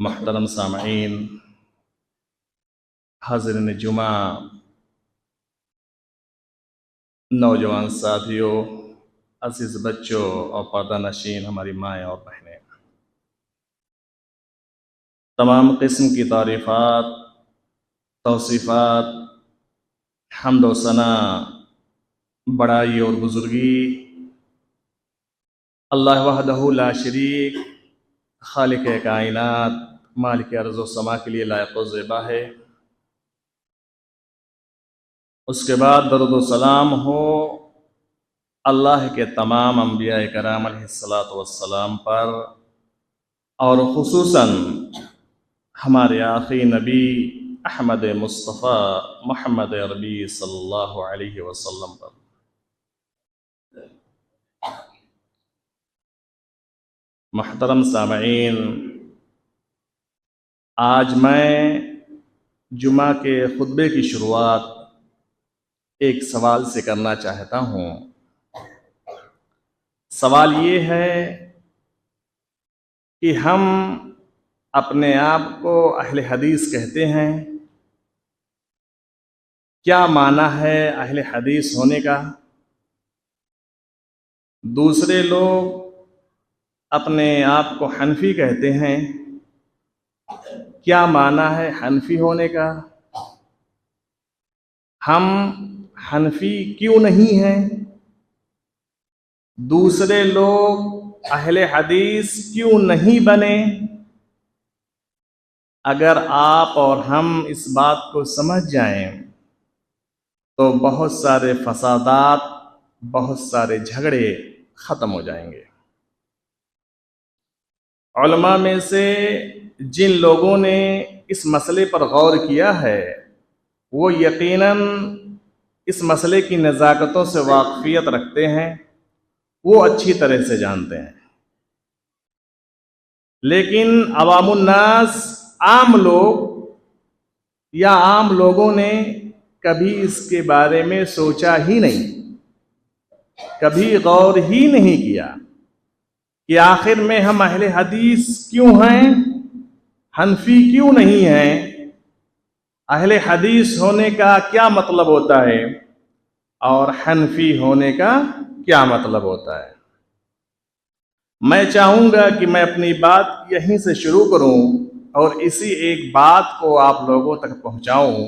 मुहतरम सामईन, हाज़िरीन जुमा, नौजवान साथियों, अज़ीज़ बच्चों और पर्दा नशीन हमारी माएँ और बहनें, तमाम किस्म की तारीफ़ात, तौसीफ़ात, हम्द व सना, बड़ाई और बुज़ुर्गी अल्लाह वहदहू ला शरीक, खालिक कायनात, मालिक अर्ज़ व समा के लिए लायक़ व ज़ेबा है। उसके बाद दरूद व सलाम हो अल्लाह के तमाम अंबिया कराम अलैहिस्सलातु वस्सलाम पर, और खुसूसन हमारे आखिरी नबी अहमद मुस्तफ़ा मोहम्मद अरबी सल्लल्लाहु अलैहि वसल्लम पर। मुहतरम सामईन, आज मैं जुमा के खुतबे की शुरुआत एक सवाल से करना चाहता हूँ। सवाल ये है कि हम अपने आप को अहले हदीस कहते हैं। क्या माना है अहले हदीस होने का? दूसरे लोग अपने आप को हनफी कहते हैं। क्या माना है हनफी होने का? हम हनफी क्यों नहीं हैं? दूसरे लोग अहले हदीस क्यों नहीं बने? अगर आप और हम इस बात को समझ जाएं तो बहुत सारे फसादात, बहुत सारे झगड़े ख़त्म हो जाएंगे। उलमा में से जिन लोगों ने इस मसले पर गौर किया है वो यकीनन इस मसले की नज़ाकतों से वाक़फ़ियत रखते हैं, वो अच्छी तरह से जानते हैं। लेकिन अवामुन्नास, आम लोग या आम लोगों ने कभी इसके बारे में सोचा ही नहीं, कभी गौर ही नहीं किया कि आखिर में हम अहले हदीस क्यों हैं, हनफी क्यों नहीं हैं, अहले हदीस होने का क्या मतलब होता है और हनफी होने का क्या मतलब होता है। मैं चाहूँगा कि मैं अपनी बात यहीं से शुरू करूँ और इसी एक बात को आप लोगों तक पहुँचाऊँ।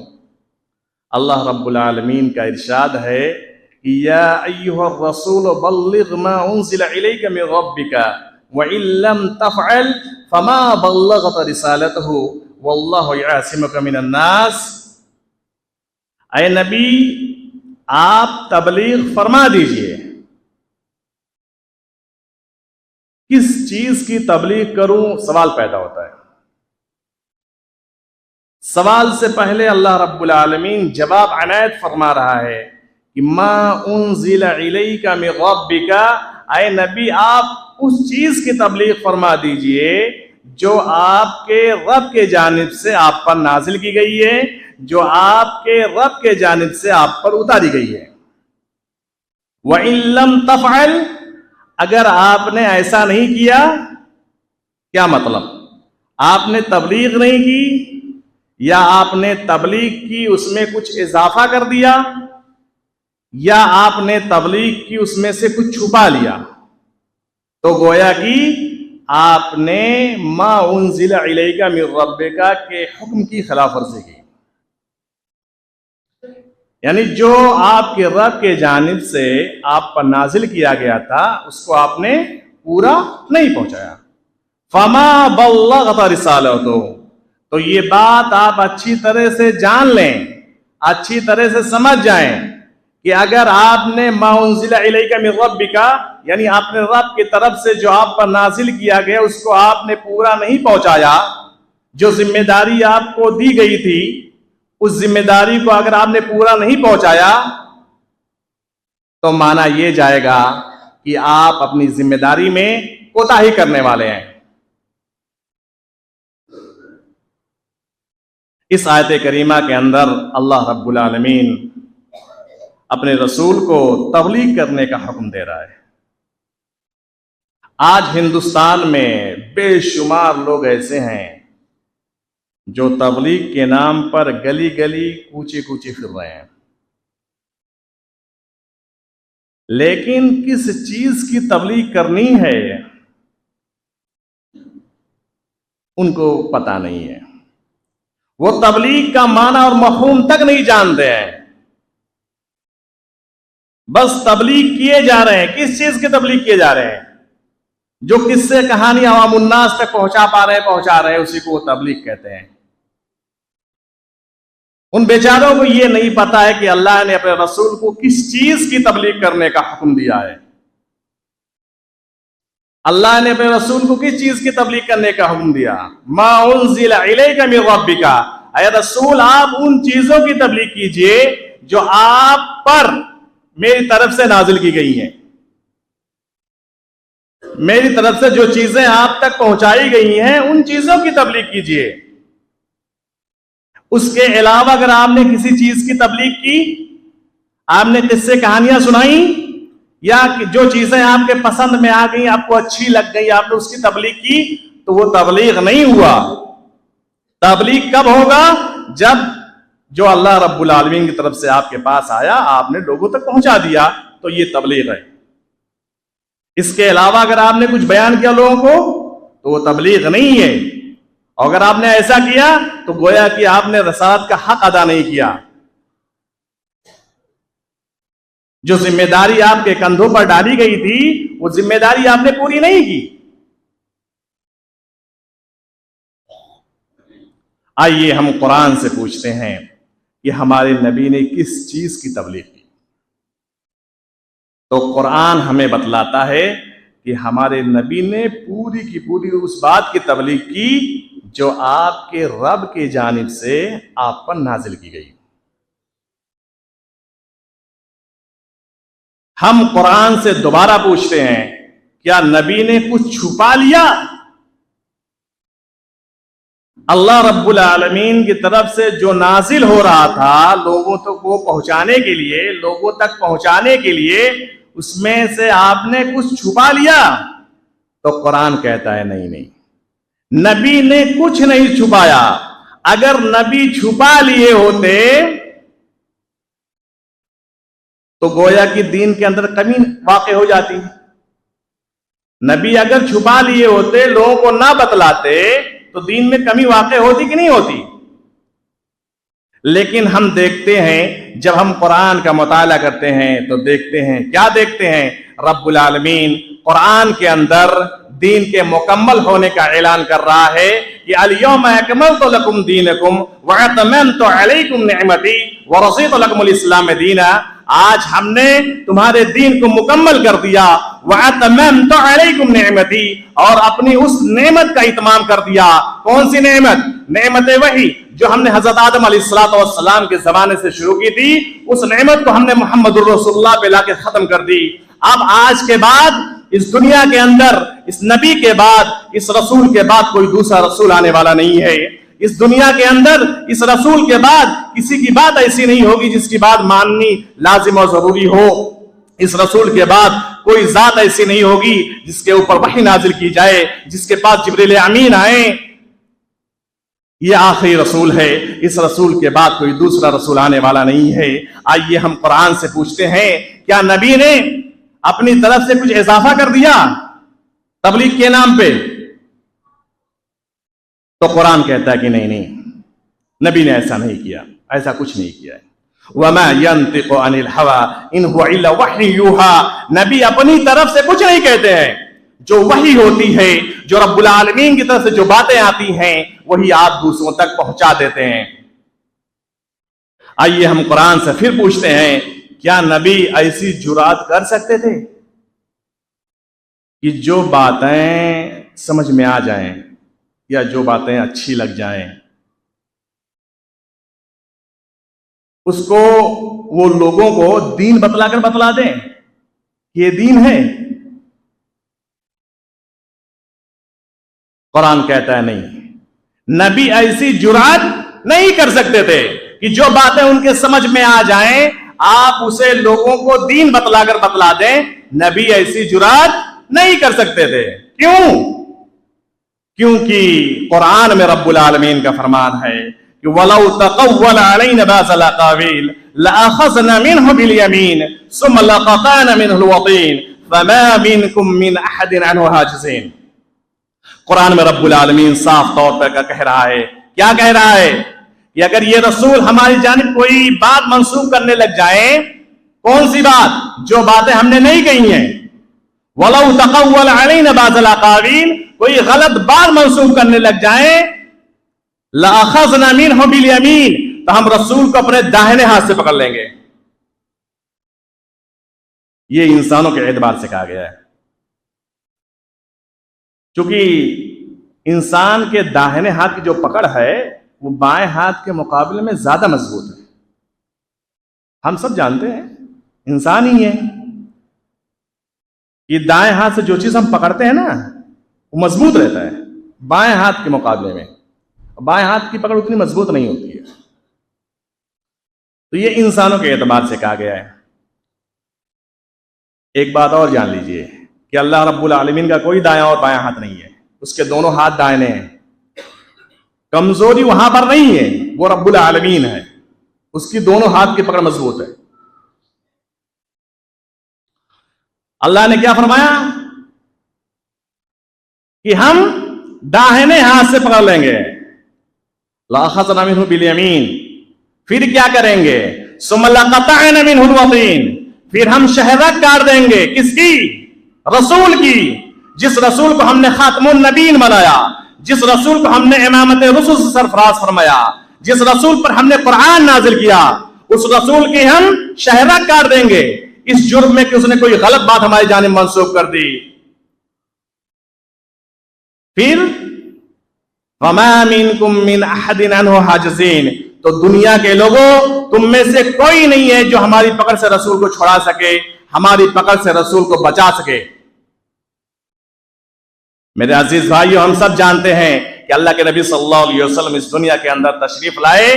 अल्लाह रब्बुल आलमीन का इरशाद है कि या अय्युहर रसूल बल्लिग मा उन्ज़िला इलैका मिन रब्बिका व इन लम तफ़अल फमा बल्लगत रिसालतहु वल्लाहु यासिमुका मिनन नास। ऐ नबी, आप तबलीग फरमा दीजिए। किस चीज की तबलीग करूं, सवाल पैदा होता है। सवाल से पहले अल्लाह रब्बुल आलमीन जवाब अनायत फरमा रहा है कि मा उन्ज़िला इलैका मिन रब्बिका, ऐ नबी आप उस चीज की तबलीग फरमा दीजिए जो आपके रब के जानिब से आप पर नाजिल की गई है, जो आपके रब के जानिब से आप पर उतारी गई है। व इन लम तफ़अल, अगर आपने ऐसा नहीं किया, क्या मतलब? आपने तबलीग नहीं की या आपने तबलीग की उसमें कुछ इजाफा कर दिया या आपने तबलीग की उसमें से कुछ छुपा लिया, तो गोया कि आपने मा उन्ज़िला इलैका मिन रब्बिका के हुक्म की खिलाफ वर्जी की। यानी जो आपके रब के जानिब से आप पर नाजिल किया गया था उसको आपने पूरा नहीं पहुंचाया। फमा बल्लगत रिसालतहु, तो ये बात आप अच्छी तरह से जान लें, अच्छी तरह से समझ जाएं कि अगर आपने मा उन्ज़िला इलैका मिन रब्बिका, यानी आपने रब की तरफ से जो आप पर नाजिल किया गया उसको आपने पूरा नहीं पहुंचाया, जो जिम्मेदारी आपको दी गई थी उस जिम्मेदारी को अगर आपने पूरा नहीं पहुंचाया तो माना यह जाएगा कि आप अपनी जिम्मेदारी में कोताही करने वाले हैं। इस आयत करीमा के अंदर अल्लाह रब्बुल आलमीन अपने रसूल को तबलीग करने का हुक्म दे रहा है। आज हिंदुस्तान में बेशुमार लोग ऐसे हैं जो तबलीग के नाम पर गली गली कूचे कूचे फिर रहे हैं, लेकिन किस चीज की तबलीग करनी है उनको पता नहीं है। वो तबलीग का माना और मफहूम तक नहीं जानते हैं, बस तबलीग किए जा रहे हैं। किस चीज की तबलीग किए जा रहे हैं? जो किस्से कहानी अवामुन्नास तक पहुंचा रहे हैं, उसी को वो तबलीग कहते हैं। उन बेचारों को ये नहीं पता है कि अल्लाह ने अपने रसूल को किस चीज की तबलीग करने का हुक्म दिया है। अल्लाह ने अपने रसूल को किस चीज की तबलीग करने का हुक्म दिया? मा उन्ज़िला इलैका मिन रब्बिका, ऐ रसूल आप उन चीजों की तबलीग कीजिए जो आप पर मेरी तरफ से नाजिल की गई हैं। मेरी तरफ से जो चीजें आप तक पहुंचाई गई हैं उन चीजों की तबलीग कीजिए। उसके अलावा अगर आपने किसी चीज की तबलीग की, आपने किस्से कहानियां सुनाई, या जो चीजें आपके पसंद में आ गई, आपको अच्छी लग गई, आपने उसकी तबलीग की, तो वो तबलीग नहीं हुआ। तबलीग कब होगा? जब जो अल्लाह रब्बुल आलमीन की तरफ से आपके पास आया, आपने लोगों तक पहुंचा दिया, तो ये तबलीग है। इसके अलावा अगर आपने कुछ बयान किया लोगों को, तो वो तबलीग नहीं है। और अगर आपने ऐसा किया तो गोया कि आपने रसालत का हक अदा नहीं किया। जो जिम्मेदारी आपके कंधों पर डाली गई थी, वो जिम्मेदारी आपने पूरी नहीं की। आइए हम कुरान से पूछते हैं कि हमारे नबी ने किस चीज की तबलीग की। तो कुरान हमें बतलाता है कि हमारे नबी ने पूरी की पूरी उस बात की तबलीग की जो आपके रब की जानिब से आप पर नाजिल की गई। हम कुरान से दोबारा पूछते हैं, क्या नबी ने कुछ छुपा लिया? अल्लाह रब्बुल आलमीन की तरफ से जो नाजिल हो रहा था लोगों तक वो पहुंचाने के लिए, लोगों तक पहुंचाने के लिए, उसमें से आपने कुछ छुपा लिया? तो कुरान कहता है नहीं नहीं, नबी ने कुछ नहीं छुपाया। अगर नबी छुपा लिए होते तो गोया कि दीन के अंदर कमी वाक़ई हो जाती है। नबी अगर छुपा लिए होते, लोगों को ना बतलाते, तो दीन में कमी वाक़ई होती कि नहीं होती? लेकिन हम देखते हैं, जब हम कुरान का मुताला करते हैं तो देखते हैं, क्या देखते हैं? रब्बुल आलमीन कुरान के अंदर दीन के मुकम्मल होने का ऐलान कर रहा है कि अल-यौमा अकमलतु लकुम दीनकुम व अतममतु अलैकुम निअमती व रज़ीतु लकुमुल इस्लाम दीना। आज हमने तुम्हारे दीन को मुकम्मल कर दिया, व अतममतु अलैकुम निअमती, और अपनी उस नेमत का इत्माम कर दिया। कौन सी नेमत? नेमत वही जो हमने हजरत आदम अलैहिस्सलाम के जमाने से शुरू की थी, उस नेमत को हमने मुहम्मदुर रसूलुल्लाह पे लाके खत्म कर दी। अब आज के बाद इस दुनिया के अंदर, इस नबी के बाद, इस रसूल के बाद कोई दूसरा रसूल आने वाला नहीं है। इस दुनिया के अंदर इस रसूल के बाद किसी की बात ऐसी नहीं होगी जिसकी बात माननी लाजिम और जरूरी हो। इस रसूल के बाद कोई जात ऐसी नहीं होगी जिसके ऊपर वही नाजिल की जाए, जिसके पास जिब्रील अमीन आए। ये आखिरी रसूल है, इस रसूल के बाद कोई दूसरा रसूल आने वाला नहीं है। आइए हम कुरान से पूछते हैं, क्या नबी ने अपनी तरफ से कुछ इजाफा कर दिया तबलीग के नाम पे? तो कुरान कहता है कि नहीं नहीं, नबी ने ऐसा नहीं किया, ऐसा कुछ नहीं किया है। वमा यंतिकु अनिल हवा इन हुवा इल्ला वही यूहा। नबी अपनी तरफ से कुछ नहीं कहते हैं, जो वही होती है, जो रब्बुल आलमीन की तरफ से जो बातें आती हैं, वही आप दूसरों तक पहुंचा देते हैं। आइए हम कुरान से फिर पूछते हैं, क्या नबी ऐसी जुरात कर सकते थे कि जो बातें समझ में आ जाएं या जो बातें अच्छी लग जाएं, उसको वो लोगों को दीन बतलाकर बतला दें कि ये दीन है? कुरान कहता है नहीं, नबी ऐसी जुरात नहीं कर सकते थे कि जो बातें उनके समझ में आ जाएं आप उसे लोगों को दीन बतलाकर बतला दें। नबी ऐसी जुरात नहीं कर सकते थे। क्यों? क्योंकि कुरान में रब्बुल आलमीन का फरमान है कि वलौ तक़व्वल अलैना बाज़ल अक़ावील लअख़ज़ना मिन्हु बिल यमीन सुम्मा लक़तअना मिन्हुल वतीन फमा मिनकुम मिन अहदिन अन्हु हाजिज़ीन। कुरान में रब्बुल आलमीन साफ तौर पर कह रहा है, क्या कह रहा है कि अगर ये रसूल हमारी जानिब कोई बात मंसूब करने लग जाए, कौन सी बात, जो बातें हमने नहीं कही हैं, वलौ तक़व्वल अलैना बाज़ल अक़ावील, कोई गलत बात मंसूब करने लग जाए, लअख़ज़ना मिन्हु बिल यमीन, तो हम रसूल को अपने दाहिने हाथ से पकड़ लेंगे। ये इंसानों के एतबार से कहा गया है, क्योंकि इंसान के दाहिने हाथ की जो पकड़ है वो बाएं हाथ के मुकाबले में ज्यादा मजबूत है। हम सब जानते हैं, इंसान ही है, ये दाएं हाथ से जो चीज हम पकड़ते हैं ना वो मजबूत रहता है बाएं हाथ के मुकाबले में। बाएं हाथ की पकड़ उतनी मजबूत नहीं होती है। तो ये इंसानों के एतबार से कहा गया है। एक बात और जान लीजिए कि अल्लाह रब्बुल आलमीन का कोई दायां और बायां हाथ नहीं है, उसके दोनों हाथ दाहिने हैं। कमजोरी वहां पर नहीं है, वो रब्बुल आलमीन है, उसकी दोनों हाथ की पकड़ मजबूत है। अल्लाह ने क्या फरमाया कि हम दाहिने हाथ से पकड़ लेंगे, लअख़ज़ना मिन्हु बिल यमीन, फिर क्या करेंगे, सुम्मा लक़तअना मिन्हुल वतीन, फिर हम शहरत काट देंगे, किसकी, रसूल की, जिस रसूल को हमने खातमुन नबीन बनाया, जिस रसूल को हमने इमामत रुसूल से सरफराज फरमाया, जिस रसूल पर हमने कुरान नाजिल किया, उस रसूल की हम शहरत काट देंगे इस जुर्म में कि उसने कोई गलत बात हमारी जानिब मंसूब कर दी। फिर वमा मिनकुम मिन अहदिन अन्हु हाजिज़ीन, तो दुनिया के लोगों तुम में से कोई नहीं है जो हमारी पकड़ से रसूल को छुड़ा सके, हमारी पकड़ से रसूल को बचा सके। मेरे अजीज भाइयों, हम सब जानते हैं कि अल्लाह के नबी सल्लल्लाहु अलैहि वसल्लम इस दुनिया के अंदर तशरीफ लाए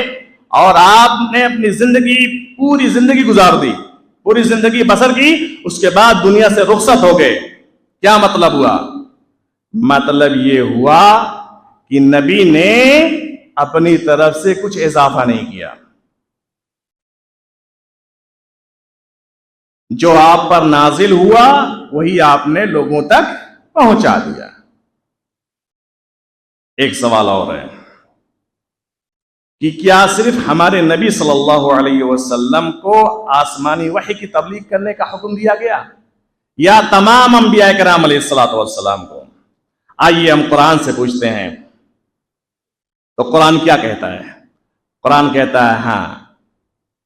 और आपने अपनी जिंदगी, पूरी जिंदगी गुजार दी, पूरी जिंदगी बसर की, उसके बाद दुनिया से रुखसत हो गए। क्या मतलब हुआ, मतलब ये हुआ कि नबी ने अपनी तरफ से कुछ इजाफा नहीं किया, जो आप पर नाजिल हुआ वही आपने लोगों तक पहुंचा दिया। एक सवाल और है कि क्या सिर्फ हमारे नबी सल्लल्लाहु अलैहि वसल्लम को आसमानी वही की तबलीग करने का हुक्म दिया गया या तमाम अंबिया किराम अलैहिस्सलातु वस्सलाम को? आइए हम कुरान से पूछते हैं, तो कुरान क्या कहता है? कुरान कहता है, हाँ,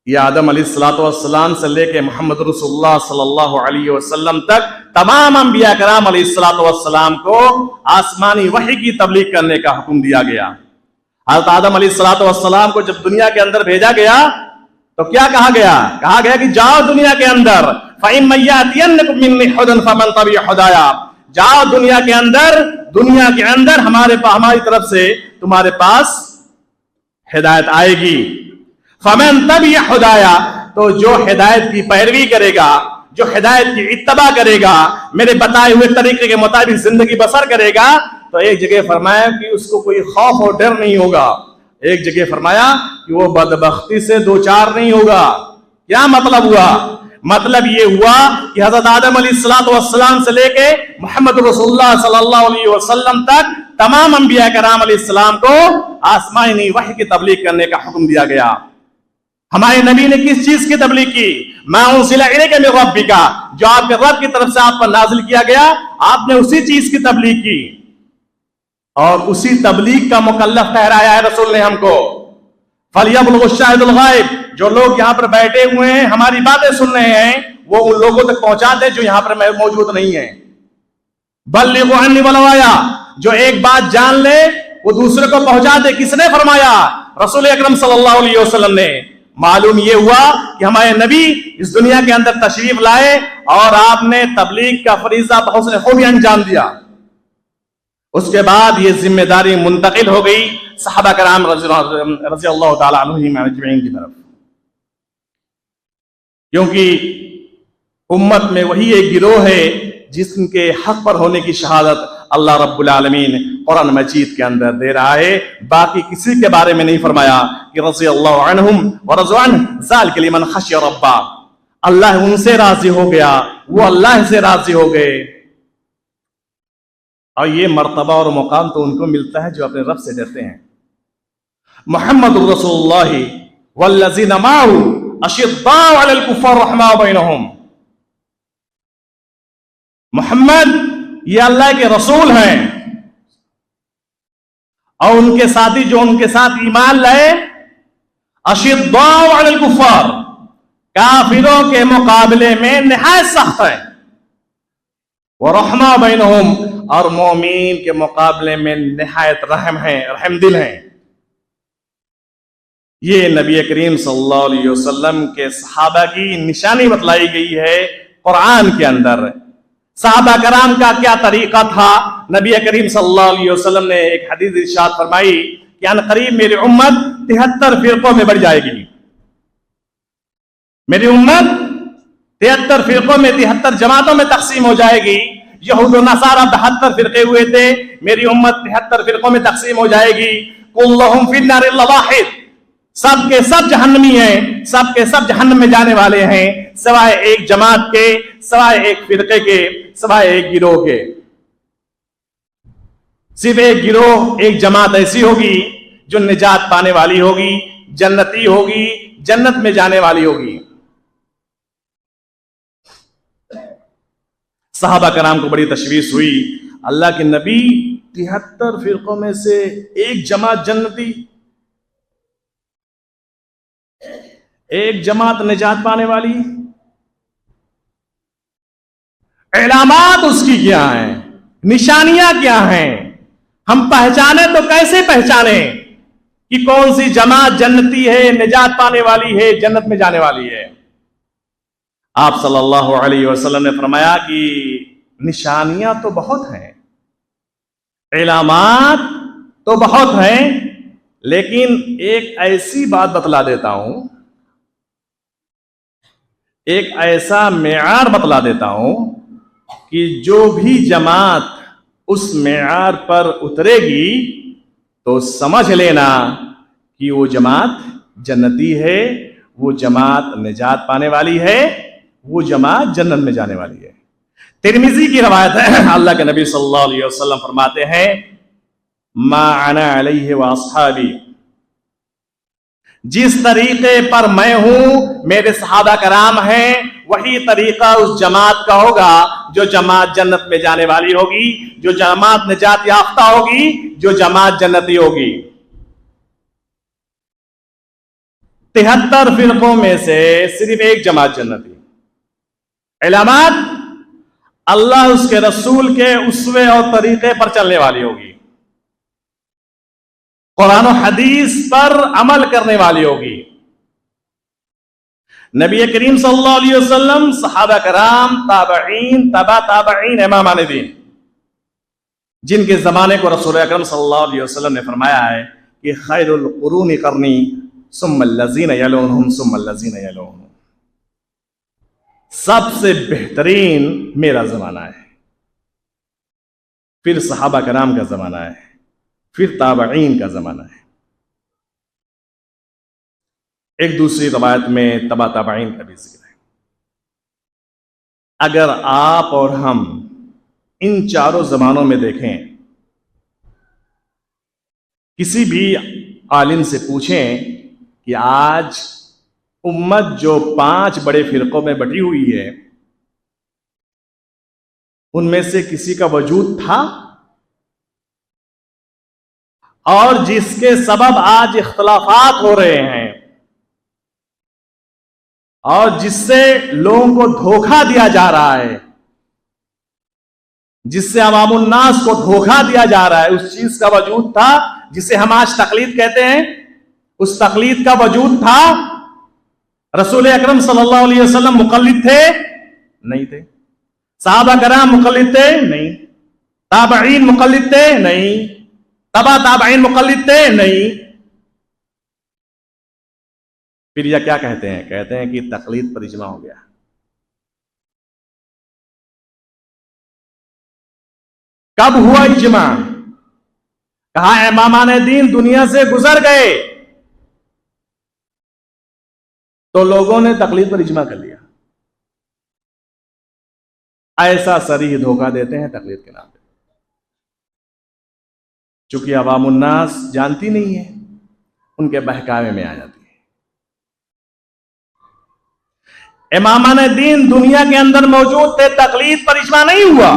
ये आदम अलैहिस्सलातु वस्सलाम से लेके मोहम्मद रसूलुल्लाह सल्लल्लाहु अलैहि वसल्लम तक तमाम अंबिया किराम अलैहिस्सलातु वस्सलाम को आसमानी वही की तबलीग करने का हुक्म दिया गया। हज़रत आदम अलैहिस्सलातु वस्सलाम को जब दुनिया के अंदर भेजा गया तो क्या कहा गया? कहा गया कि जाओ दुनिया के अंदर, फ़इम्मा यातियन्नकुम मिन्नी हुदन फमन तबिअ हुदाया, जाओ दुनिया के अंदर हमारी तरफ से तुम्हारे पास हिदायत आएगी। फमन तबिअ हुदाया, तो जो हिदायत की पैरवी करेगा, जो हिदायत की इत्तबा करेगा, मेरे बताए हुए तरीके के मुताबिक जिंदगी बसर करेगा, तो एक जगह फरमाया कि उसको कोई खौफ और डर नहीं होगा, एक जगह फरमाया कि वो बदबख्ती से दो चार नहीं होगा। क्या मतलब हुआ? मतलब ये हुआ कि हजरत आदम अलैहिस्सलातु वस्सलाम से लेके मोहम्मद रसूलुल्लाह सल्लल्लाहु अलैहि वसल्लम तक तमाम अंबिया कराम अलैहिस्सलाम को आसमानी वही की तबलीग करने का हुक्म दिया गया। हमारे नबी ने किस चीज की तबलीग की? मा उनज़िला इलैका मिन रब्बिका, जो आपके रब की तरफ से आप पर नाजिल किया गया, आपने उसी चीज की तबलीग की और उसी तबलीग का मुकल्लफ ठहराया है रसूल ने हमको। फलयबलुग़ शाहिदुल गायब, जो लोग यहाँ पर बैठे हुए हैं, हमारी बातें सुन रहे हैं, वो उन लोगों तक पहुंचा दे जो यहाँ पर मौजूद नहीं है। बल्लिग़ू अन्नी वलौ आया, जो एक बात जान ले वो दूसरे को पहुंचा दे। किसने फरमाया? रसूल अकरम सल्लल्लाहु अलैहि वसल्लम ने। मालूम ये हुआ कि हमारे नबी इस दुनिया के अंदर तशरीफ लाए और आपने तबलीग का फरीजा बहुसने खूबी अंजाम दिया। उसके बाद ये जिम्मेदारी मुंतकिल हो गई सहाबा कराम रज़ियल्लाहु ताला अन्हुम अजमईन की तरफ, क्योंकि उम्मत में वही एक गिरोह है जिसके हक पर होने की शहादत अल्लाह रब्बुल आलमीन कुरान मजीद के अंदर दे रहा है। बाकी किसी के बारे में नहीं फरमाया कि रज़ी अल्लाहु अन्हुम व रज़ू अन्हु ज़ालिका लिमन खशिया रब्बा, अल्लाह उनसे राजी हो गया, वो अल्लाह से राजी हो गए। और ये मर्तबा और मुकाम तो उनको मिलता है जो अपने रब से डरते हैं। मुहम्मदुर रसूलुल्लाह वल्लज़ीना माअहु अशिद्दाउ अलल कुफ़ार रहमाउ बैनहुम। मोहम्मद ये अल्लाह के रसूल हैं और उनके साथी जो उनके साथ ईमान लाए, अशिद्दाउ अलल कुफ़ार, काफिरों के मुकाबले में निहायत सख्त है, व रहमा बैनहुम, और मोमीन के मुकाबले में निहायत रहम है, रहमदिल हैं। ये नबी करीम सल्लल्लाहु अलैहि वसल्लम के सहाबा की निशानी बतलाई गई है कुरान के अंदर। सहाबा कराम का क्या तरीका था, नबी करीम सल्लल्लाहु अलैहि वसल्लम ने एक हदीस इरशाद फरमाई कि अन करीब मेरी उम्मत 73 फिरकों में बढ़ जाएगी। मेरी उम्मत 73 फिरकों में, 73 जमातों में तकसीम हो जाएगी। यहूद नसारा 72 फिरके हुए थे, मेरी उम्मत 73 फिरकों में तकसीम हो जाएगी। कुल्लुहुम फिन्नार इल्ला वाहिद, सब के सब जहन्नमी हैं, सब के सब जहन्नम में जाने वाले हैं, सिवाय एक जमात के, सिवाय एक फिरके के, सिवाय एक गिरोह के। सिर्फ एक गिरोह, एक जमात ऐसी होगी जो निजात पाने वाली होगी, जन्नती होगी, जन्नत में जाने वाली होगी। सहाबा कराम को बड़ी तशवीश हुई, अल्लाह के नबी 73 फिरकों में से एक जमात जन्नती, एक जमात निजात पाने वाली। इलामात उसकी क्या हैं, निशानियां क्या हैं, हम पहचाने तो कैसे पहचाने कि कौन सी जमात जन्नती है, निजात पाने वाली है, जन्नत में जाने वाली है। आप सल्लल्लाहु अलैहि वसल्लम ने फरमाया कि निशानियां तो बहुत हैं, इलामात तो बहुत हैं, लेकिन एक ऐसी बात बतला देता हूं, एक ऐसा मेयार बतला देता हूं कि जो भी जमात उस मेयार पर उतरेगी तो समझ लेना कि वो जमात जन्नती है, वो जमात निजात पाने वाली है, वो जमात जन्नत में जाने वाली है। तिरमिजी की रवायत है, अल्लाह के नबी सल्लल्लाहु अलैहि वसल्लम फरमाते हैं, मा अना अलैहि व अस्हाबी, जिस तरीके पर मैं हूं, मेरे सहाबा कराम हैं, वही तरीका उस जमात का होगा जो जमात जन्नत में जाने वाली होगी, जो जमात निजात याफ्ता होगी, जो जमात जन्नती होगी। 73 फिरकों में से सिर्फ एक जमात जन्नती। इलामात अल्लाह उसके रसूल के उसवे और तरीके पर चलने वाली होगी, कुरान और हदीस पर अमल करने वाली होगी। नबी करीम सल्लल्लाहु अलैहि वसल्लम, सहाबा कराम, ताबईन, तबा ताबईन, इमामान दीन, जिनके जमाने को रसूल अकरम सल्लल्लाहु अलैहि वसल्लम ने फरमाया है कि खैरुल कुरूनी करनी सुम्मल लज़ीना यलूनहुम सुम्मल लज़ीना यलूनहुम, सबसे बेहतरीन मेरा जमाना है, फिर सहाबा कराम का जमाना है, फिर ताबईन का जमाना है। एक दूसरी रवायत में तबा ताबईन का भी जिक्र है। अगर आप और हम इन चारों जमानों में देखें, किसी भी आलिम से पूछें कि आज उम्मत जो 5 बड़े फिरकों में बटी हुई है, उनमें से किसी का वजूद था, और जिसके सबब आज इख्तलाफात हो रहे हैं और जिससे लोगों को धोखा दिया जा रहा है, जिससे अवामुन नास को धोखा दिया जा रहा है, उस चीज का वजूद था जिसे हम आज तकलीद कहते हैं, उस तकलीद का वजूद था। रसूल अकरम सल्लल्लाहु अलैहि वसल्लम मुकल्लिद थे? नहीं थे। सहाबा कराम मुकल्लिद थे? नहीं। ताबईन मुकल्लिद थे? नहीं। तबा ताबईन मुकल्लिद थे? नहीं। फिर यह क्या कहते हैं? कहते हैं कि तकलीद पर इजमा हो गया। कब हुआ इज्मा? कहा इमामान दीन दुनिया से गुजर गए तो लोगों ने तकलीद पर इज्मा कर लिया। ऐसा सरीह धोखा देते हैं तकलीद के नाम पे, चूंकि अवामुन्नास जानती नहीं है, उनके बहकावे में आ जाती है। इमामान दीन दुनिया के अंदर मौजूद थे, तकलीद पर इज्मा नहीं हुआ।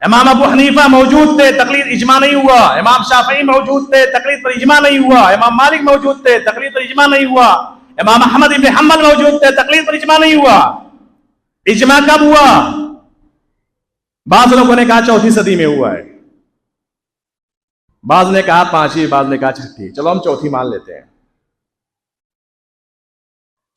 इमाम अबू हनीफा मौजूद थे, तकलीद इज्मा नहीं हुआ। इमाम शाफई मौजूद थे, तकलीद पर इज्मा नहीं हुआ। इमाम मालिक मौजूद थे, तकलीद पर इज्मा नहीं हुआ। इमाम अहमद इब्न हंबल मौजूद थे, तकलीद पर इज्मा नहीं हुआ। इज्मा कब हुआ? बाज लोगों ने कहा चौथी सदी में हुआ है, बाज ने कहा पांचवी, बाज ने कहा छठी। चलो हम चौथी मान लेते हैं।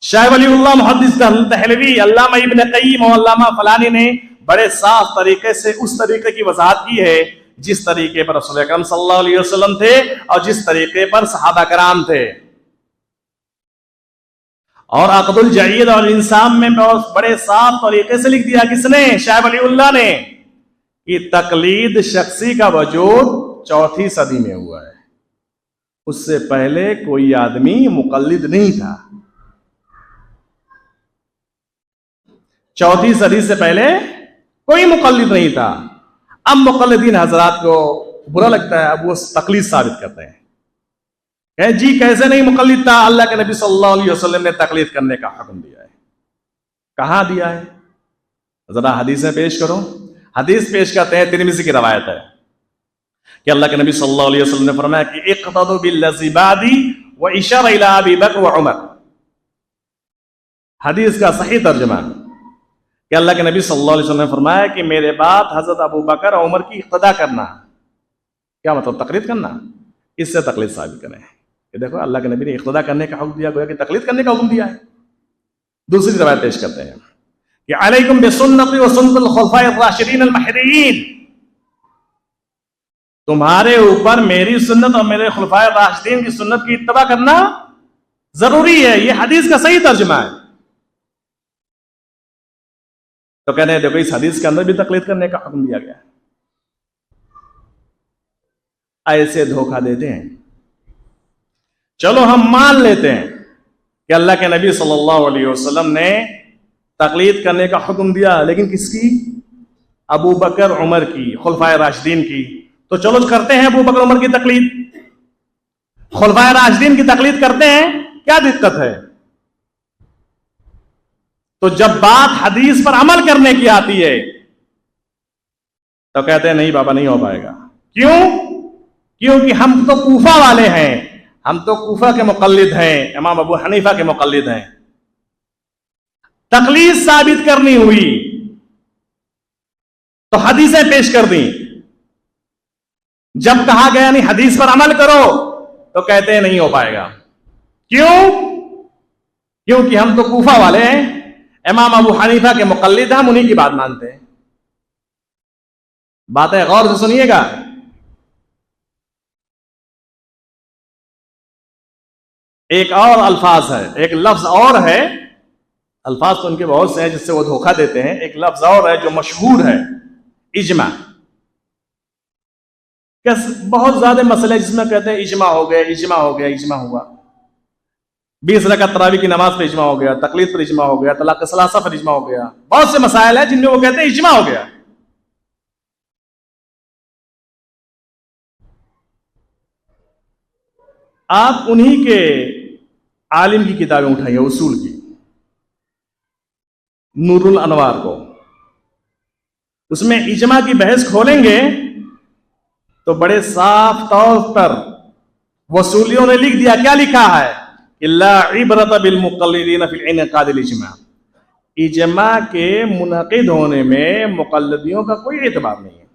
शाह वलीउल्लाह मुहद्दिस दहलवी, अल्लामा इब्न क़य्यिम और अल्लामा फलानी ने बड़े साफ तरीके से उस तरीके की वजाहत की है जिस तरीके पर रसूल अकरम सल्लल्लाहु अलैहि वसल्लम थे और जिस तरीके पर सहाबा कराम थे। और अक़दुल जयद और इंसाम में बड़े साफ तरीके से लिख दिया, किसने? शाह वलीउल्लाह ने, कि तकलीद शख्सी का वजूद चौथी सदी में हुआ है। उससे पहले कोई आदमी मुक़ल्लिद नहीं था। चौथी सदी से पहले कोई मुक़ल्लिद नहीं था। अब मुक़ल्लिदीन हजरात को बुरा लगता है, अब वो तकलीद साबित करते हैं। कहे जी कैसे नहीं मुक़ल्लिद था? अल्लाह के नबी सल्लल्लाहु अलैहि वसल्लम ने तकलीद करने का हुक्म दिया है। कहां दिया है? जरा हदीसें पेश करो। हदीस पेश करते हैं, तिरमिज़ी की रवायत है कि अल्लाह के नबी सल्लल्लाहु अलैहि वसल्लम ने फरमाया कि इक़्तदू बिल्लज़ी बादी व इशारा इला अबी बकर व उमर। हदीस का सही तर्जुमा कि अल्लाह के नबी सल्लल्लाहु अलैहि वसल्लम ने फरमाया कि मेरे बाद हजरत अबू बकर और उमर की इक़्तिदा करना। क्या मतलब? तकलीद करना। इससे तकलीद साबित करें कि देखो अल्लाह के नबी ने इक़्तिदा करने का हुक्म दिया, गोया कि तकलीद करने का हुक्म दिया है। दूसरी रवायत पेश करते हैं कि अलैकुम बिसुन्नती व सुन्नतिल खुलफाए राशिदीन अल महदीयीन, तुम्हारे ऊपर मेरी सुन्नत और मेरे खुलफाए राशिदीन की सुन्नत की इत्तबा करना जरूरी है। यह हदीस का सही तर्जुमा है। तो कहते हैं देखो इस हदीस के अंदर भी तकलीद करने का हुक्म दिया गया है। ऐसे धोखा देते हैं। चलो हम मान लेते हैं कि अल्लाह के नबी सल्लल्लाहु अलैहि वसल्लम ने तकलीद करने का हुक्म दिया, लेकिन किसकी? अबू बकर उमर की, खुलफाए राशिदीन की। तो चलो करते हैं अबू बकर उमर की तकलीद, खुलफाए राशिदीन की तकलीद करते हैं, क्या दिक्कत है? तो जब बात हदीस पर अमल करने की आती है तो कहते हैं नहीं बाबा नहीं हो पाएगा। क्यों? क्योंकि हम तो कूफा वाले हैं, हम तो कूफा के मुक़ल्लिद हैं, इमाम अबू हनीफा के मुक़ल्लिद हैं। तकलीद साबित करनी हुई तो हदीसें पेश कर दी। जब कहा गया नहीं हदीस पर अमल करो तो कहते हैं नहीं हो पाएगा। क्यों? क्योंकि हम तो कूफा वाले हैं, इमाम अबू हनीफा के मुक़ल्लिद, हम उन्हीं की बात मानते हैं। बातें गौर से सुनिएगा। एक और अल्फाज है, एक लफ्ज और है, अल्फाज तो उनके बहुत से हैं जिससे वो धोखा देते हैं। एक लफ्ज और है जो मशहूर है, इज्मा। बहुत ज्यादा मसले जिसमें कहते हैं इज्मा हो गया, इज्मा हो गया, इज्मा हुआ। 20 रकात तरावी की नमाज पर इज्मा हो गया, तकलीद पर इज्मा हो गया, तलाक सलासा पर इज्मा हो गया। बहुत से मसाइल है जिनमें वो कहते हैं इज्मा हो गया। आप उन्हीं के आलिम की किताबें उठाइए, उसूल की, नूरुल अनवार को, उसमें इज्मा की बहस खोलेंगे तो बड़े साफ तौर पर वसूलियों ने लिख दिया। क्या लिखा है? ला इबरत बिल मुक़ल्लिदीन फिल इनक़ादिल इज्मा, इज्मा के मुनक़िद होने में मुक़ल्लिदियों का कोई एतबार नहीं है।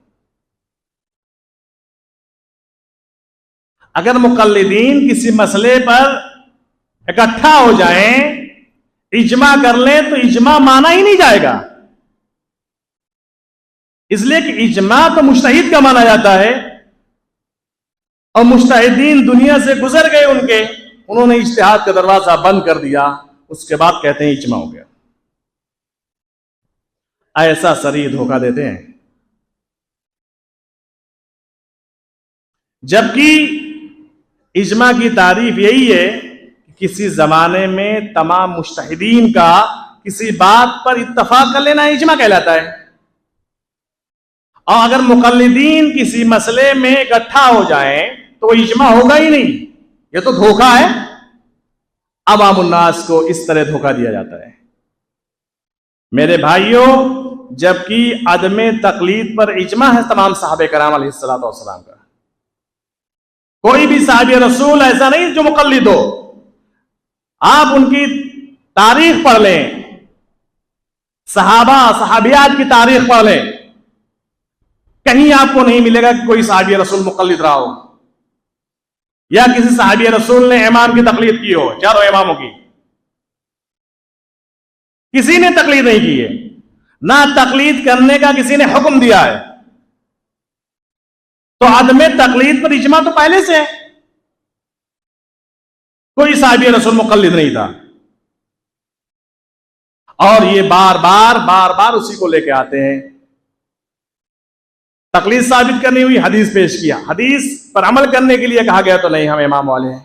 अगर मुक़ल्लिदीन किसी मसले पर इकट्ठा हो जाएं, इज्मा कर लें, तो इज्मा माना ही नहीं जाएगा। इसलिए कि इज्मा तो मुज्तहिद का माना जाता है, और मुज्तहिदीन दुनिया से गुजर गए, उन्होंने इज्तिहाद का दरवाजा बंद कर दिया, उसके बाद कहते हैं इज्मा हो गया। ऐसा सरी धोखा देते हैं। जबकि इजमा की तारीफ यही है कि किसी जमाने में तमाम मुज्तहिदीन का किसी बात पर इत्तफाक कर लेना इजमा कहलाता है। और अगर मुकल्लिदीन किसी मसले में इकट्ठा हो जाएं तो इजमा होगा ही नहीं। यह तो धोखा है। अवामुन्नास को इस तरह धोखा दिया जाता है। मेरे भाइयों, जबकि अदमे तकलीद पर इजमा है तमाम साहबे कराम अलैहिस्सलातु वस्सलाम का। कोई भी साहिब रसूल ऐसा नहीं जो मुकल्लिद हो। आप उनकी तारीख पढ़ लें, सहाबा सहाबियात की तारीख पढ़ लें, कहीं आपको नहीं मिलेगा कि कोई साहिब रसूल मुकल्लिद रहा हो या किसी साहिब रसूल ने इमाम की तकलीद की हो। चारों इमामों की किसी ने तकलीद नहीं की है, ना तकलीद करने का किसी ने हुक्म दिया है। तो आदमी तकलीद पर इजमा तो पहले से है। कोई साहिब रसूल मुकल्लिद नहीं था। और ये बार बार उसी को लेके आते हैं। तकलीद साबित करनी हुई, हदीस पेश किया, हदीस पर अमल करने के लिए कहा गया तो नहीं, हम इमाम वाले हैं।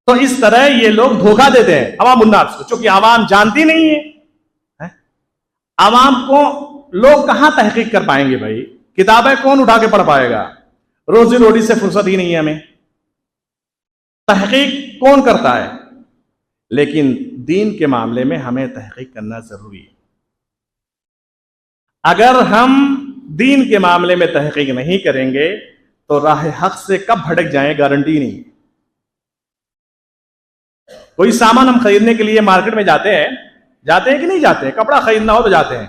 तो इस तरह ये लोग धोखा देते हैं अवाम उन्नास को, चूंकि आवाम जानती नहीं है। आवाम को लोग कहां तहकीक कर पाएंगे भाई? किताबें कौन उठा के पढ़ पाएगा? रोजी रोटी से फुर्सत ही नहीं है हमें, तहकीक कौन करता है? लेकिन दीन के मामले में हमें तहकीक करना जरूरी है। अगर हम दीन के मामले में तहकीक नहीं करेंगे तो राह हक से कब भटक जाएं गारंटी नहीं। कोई सामान हम खरीदने के लिए मार्केट में जाते हैं कि नहीं जाते हैं? कपड़ा खरीदना हो तो जाते हैं।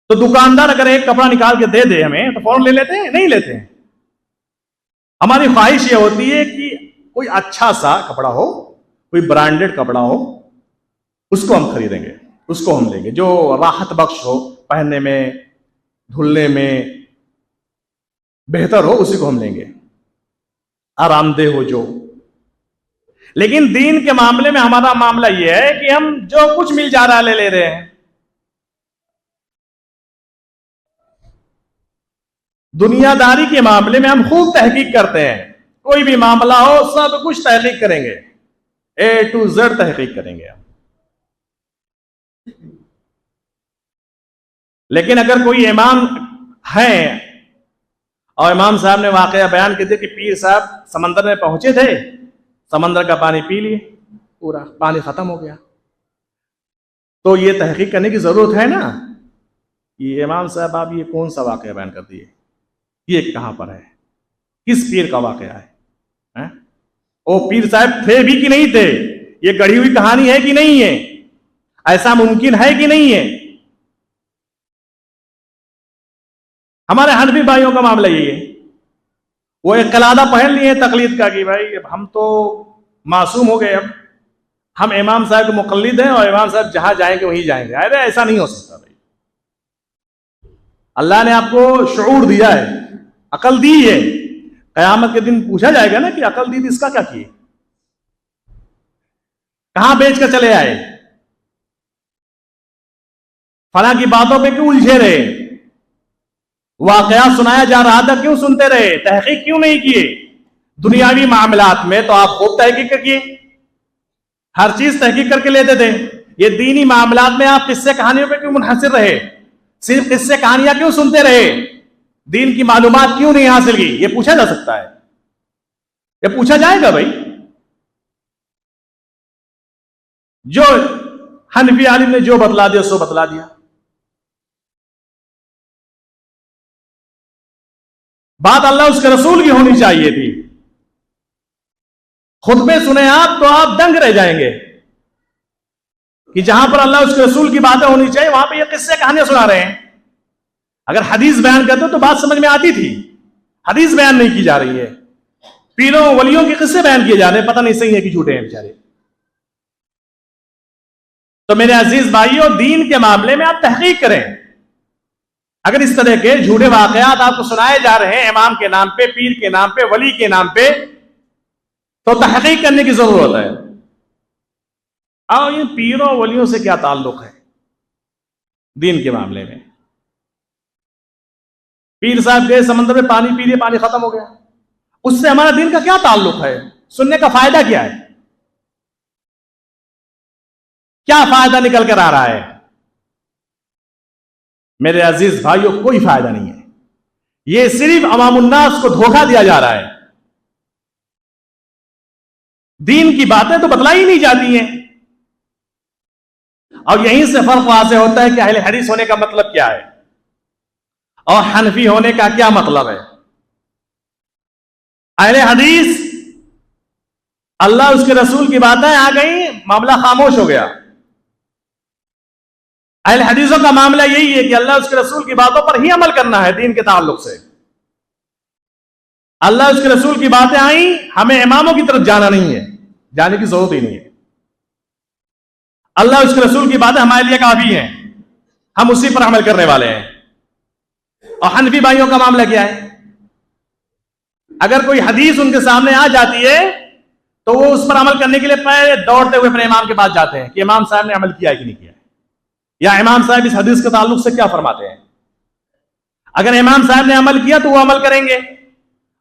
तो दुकानदार अगर एक कपड़ा निकाल के दे दे हमें तो फौरन ले लेते हैं? नहीं लेते हैं। हमारी ख्वाहिश ये होती है कि कोई अच्छा सा कपड़ा हो, कोई ब्रांडेड कपड़ा हो, उसको हम खरीदेंगे, उसको हम लेंगे, जो राहत बख्श हो, पहनने में, धुलने में बेहतर हो, उसी को हम लेंगे, आरामदेह हो जो। लेकिन दीन के मामले में हमारा मामला यह है कि हम जो कुछ मिल जा रहा है ले रहे हैं। दुनियादारी के मामले में हम खूब तहकीक करते हैं। कोई भी मामला हो सब कुछ तहकीक करेंगे, A to Z तहकीक करेंगे हम। लेकिन अगर कोई इमाम है और इमाम साहब ने वाकया बयान कर दिया कि पीर साहब समंदर में पहुंचे थे, समंदर का पानी पी लिए, पूरा पानी खत्म हो गया, तो ये तहकीक करने की जरूरत है ना। ये इमाम साहब आप ये कौन सा वाकया बयान कर दिए, ये कहां पर है, किस पीर का वाकया है? वो पीर साहब थे भी कि नहीं थे, ये गढ़ी हुई कहानी है कि नहीं है, ऐसा मुमकिन है कि नहीं है? हमारे हनफी भाइयों का मामला यही है। वो एक कलादा पहन लिए तकलीद का कि भाई हम तो मासूम हो गए, अब हम इमाम साहब के मुकल्लिद हैं और इमाम साहब जहां जाएंगे वहीं जाएंगे। अरे ऐसा नहीं हो सकता भाई। अल्लाह ने आपको शऊर दिया है, अकल दी है। कयामत के दिन पूछा जाएगा ना कि अकल दी थी, इसका क्या किए, कहां बेच कर चले आए, फला की बातों पे क्यों उलझे रहे, वाकया सुनाया जा रहा था क्यों सुनते रहे, तहकीक क्यों नहीं किए? दुनियावी मामलात में तो आप खूब तहकीक किए, हर चीज तहकीक करके लेते थे। ये दीनी मामलात में आप किस्से कहानियों पे क्यों मुनहसिर रहे, सिर्फ किस्से कहानियां क्यों सुनते रहे, दीन की मालूमात क्यों नहीं हासिल की? ये पूछा जा सकता है, ये पूछा जाएगा भाई। जो हनफी आलिम ने जो बतला दिया सो बतला दिया। बात अल्लाह उसके रसूल की होनी चाहिए थी। खुतबे सुने आप तो आप दंग रह जाएंगे कि जहां पर अल्लाह उसके रसूल की बातें होनी चाहिए वहां पे ये किस्से कहानियां सुना रहे हैं। अगर हदीस बयान करते तो बात समझ में आती थी, हदीस बयान नहीं की जा रही है, पीरों वलियों के किस्से बयान किए जा रहे हैं, पता नहीं सही है कि झूठे हैं बेचारे। तो मेरे अजीज भाइयों, दीन के मामले में आप तहकीक करें। अगर इस तरह के झूठे वाकयात आपको सुनाए जा रहे हैं इमाम के नाम पे, पीर के नाम पे, वली के नाम पे, तो तहकीक करने की जरूरत है। और इन पीरों वलियों से क्या ताल्लुक है दीन के मामले में? पीर साहब गए समंदर में पानी पी लिए, पानी खत्म हो गया, उससे हमारा दिन का क्या ताल्लुक है? सुनने का फायदा क्या है? क्या फायदा निकल कर आ रहा है? मेरे अजीज भाइयों, कोई फायदा नहीं है। यह सिर्फ अवामुन्नास को धोखा दिया जा रहा है। दीन की बातें तो बतलाई नहीं जाती हैं। और यहीं से फर्क वाज़ेह होता है कि अहले हदीस होने का मतलब क्या है और हनफी होने का क्या मतलब है। अहले हदीस, अल्लाह उसके रसूल की बातें आ गई, मामला खामोश हो गया। अहले हदीसों का मामला यही है कि अल्लाह उसके रसूल की बातों पर ही अमल करना है। दीन के ताल्लुक से अल्लाह उसके रसूल की बातें आई, हमें इमामों की तरफ जाना नहीं है, जाने की जरूरत ही नहीं है। अल्लाह उसके रसूल की बातें हमारे लिए काफी हैं, हम उसी पर अमल करने वाले हैं। और हनफी भाइयों का मामला क्या है? अगर कोई हदीस उनके सामने आ जाती है तो वो उस पर अमल करने के लिए पहले दौड़ते हुए अपने इमाम के पास जाते हैं कि इमाम साहब ने अमल किया है कि नहीं किया है, या इमाम साहब इस हदीस के ताल्लुक से क्या फरमाते हैं। अगर इमाम साहब ने अमल किया तो वो अमल करेंगे,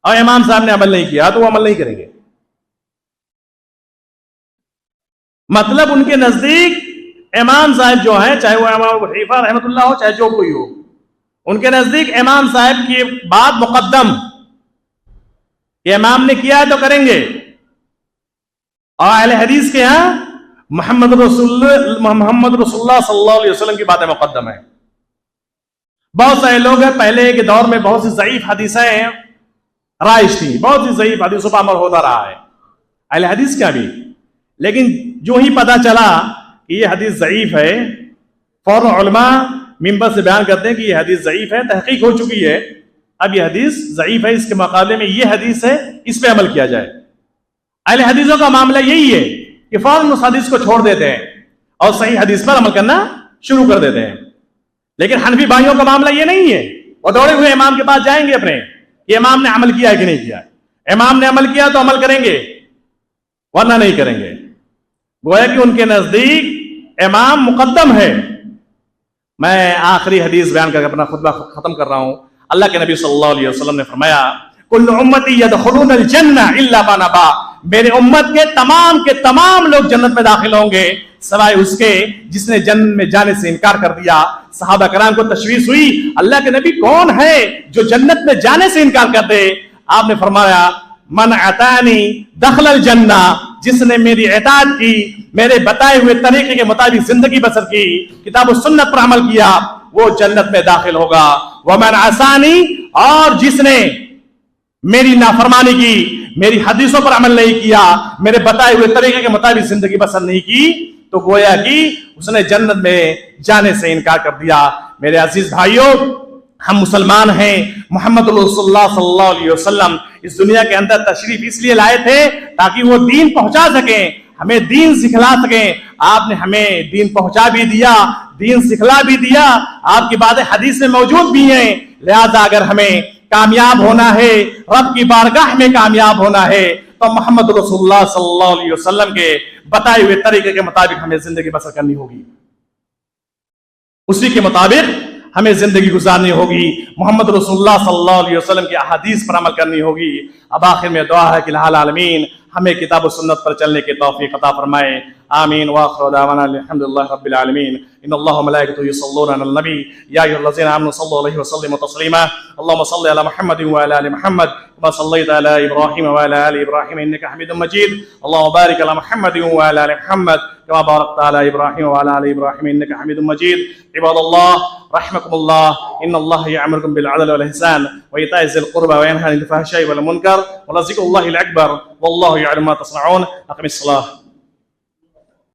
और इमाम साहब ने अमल नहीं किया तो वो अमल नहीं करेंगे। मतलब उनके नजदीक इमाम साहब जो है, चाहे वो इमाम अबू हनीफा रहमतुल्लाह हो, चाहे जो कोई हो, उनके नजदीक इमाम साहब की बात मुकद्दम, ये इमाम ने किया है तो करेंगे। और अहले हदीस के यहां मोहम्मद रसूलुल्लाह सल्लल्लाहु अलैहि वसल्लम की बातें मुकद्दम है। बहुत सारे लोग हैं, पहले के दौर में बहुत सी ज़ईफ हदीसें राइज थी, बहुत सी ज़ईफ हदीसों पर अमल होता रहा है अहले हदीस का भी। लेकिन जो ही पता चला कि ये हदीस ज़ईफ है, फौरन उलमा मिंबर से बयान करते हैं कि ये हदीस ज़ईफ है, तहकीक हो चुकी है, अब ये हदीस ज़ईफ है, इसके मुकाबले में ये हदीस है, इस पे अमल किया जाए। अहले हदीसों का मामला यही है कि फौरन उस हदीस को छोड़ देते हैं और सही हदीस पर अमल करना शुरू कर देते हैं। लेकिन हनफी भाइयों का मामला ये नहीं है, वो दौड़े हुए इमाम के पास जाएंगे अपने, ये इमाम ने अमल किया है कि नहीं किया है। इमाम ने अमल किया तो अमल करेंगे, वरना नहीं करेंगे। गोया कि उनके नजदीक इमाम मुकद्दम है। मैं आखिरी हदीस बयान करके अपना खुतबा खत्म कर रहा हूं। अल्लाह के नबी सल्लल्लाहु अलैहि वसल्लम ने फरमाया, कुल्लु उम्मती यदखुलूनल जन्नह इल्ला मन अबा, मेरे उम्मत के तमाम लोग जन्नत में दाखिल होंगे सवाए उसके जिसने जन्नत में जाने से इनकार कर दिया। सहाबा कराम को तशवीश हुई, अल्लाह के नबी कौन है जो जन्नत में जाने से इनकार कर दे? आपने फरमाया, मन अतानी दखलल जन्ना, जिसने मेरी इताअत की, मेरे बताए हुए तरीके के मुताबिक जिंदगी बसर की, किताब और सुन्नत पर अमल किया, वो जन्नत में दाखिल होगा। वमन आसानी, और जिसने मेरी नाफरमानी की, मेरी हदीसों पर अमल नहीं किया, मेरे बताए हुए तरीके के मुताबिक जिंदगी बसर नहीं की, तो गोया कि उसने जन्नत में जाने से इनकार कर दिया। मेरे अजीज भाइयों, हम मुसलमान हैं। मोहम्मद रसूलुल्लाह सल्लल्लाहु अलैहि वसल्लम इस दुनिया के अंदर तशरीफ इसलिए लाए थे ताकि वो दीन पहुंचा सकें, हमें दीन सिखला सकें। आपने हमें दीन पहुंचा भी दिया, दीन सिखला भी दिया, आपकी बातें हदीस में मौजूद भी हैं। लिहाजा अगर हमें कामयाब होना है, रब की बारगाह में कामयाब होना है, तो मोहम्मद रसूलुल्लाह सल्लल्लाहु अलैहि वसल्लम के बताए हुए तरीके के मुताबिक हमें जिंदगी बसर करनी होगी, उसी के मुताबिक हमें जिंदगी गुजारनी होगी, मोहम्मद रसूलुल्लाह सल्लल्लाहु अलैहि वसल्लम की अहादीस पर अमल करनी होगी। अब आखिर में दुआ है कि अल्लाह आलमीन हमें किताब और सुन्नत पर चलने की तौफीक अता फरमाए। आमीन। व आखिरु दावाना अल्हम्दुलिल्लाहि रब्बिल आलमीन। इन्नल्लाह व मलाइकतहु युसल्लूना अलन नबी या अय्युहल्लज़ीना आमनु सल्लु अलैहि व सल्लिमु तस्लीमा। अल्लाहुम्मा सल्लि अला मुहम्मदिन व अला आलि मुहम्मद कमा सल्लैता अला इब्राहीम व अला आलि इब्राहीम इन्नका हमीदुम मजीद। अल्लाहुम्मा बारिक अला मुहम्मदिन व अला आलि मुहम्मद कमा बारकता अला इब्राहीम व अला आलि इब्राहीम इन्नका हमीदुम मजीद। इबादल्लाह रहमकुमुल्लाह, इन्नल्लाह यअमुरुकुम बिल अदल वल इहसान व इताइ ज़िल क़ुरबा व यनहा अनिल फ़हशाइ वल मुनकर व लज़िक्रुल्लाहिल अकबर वल्लाहु यअलमु मा तस्नऊन। अक़िमिस्सलाह।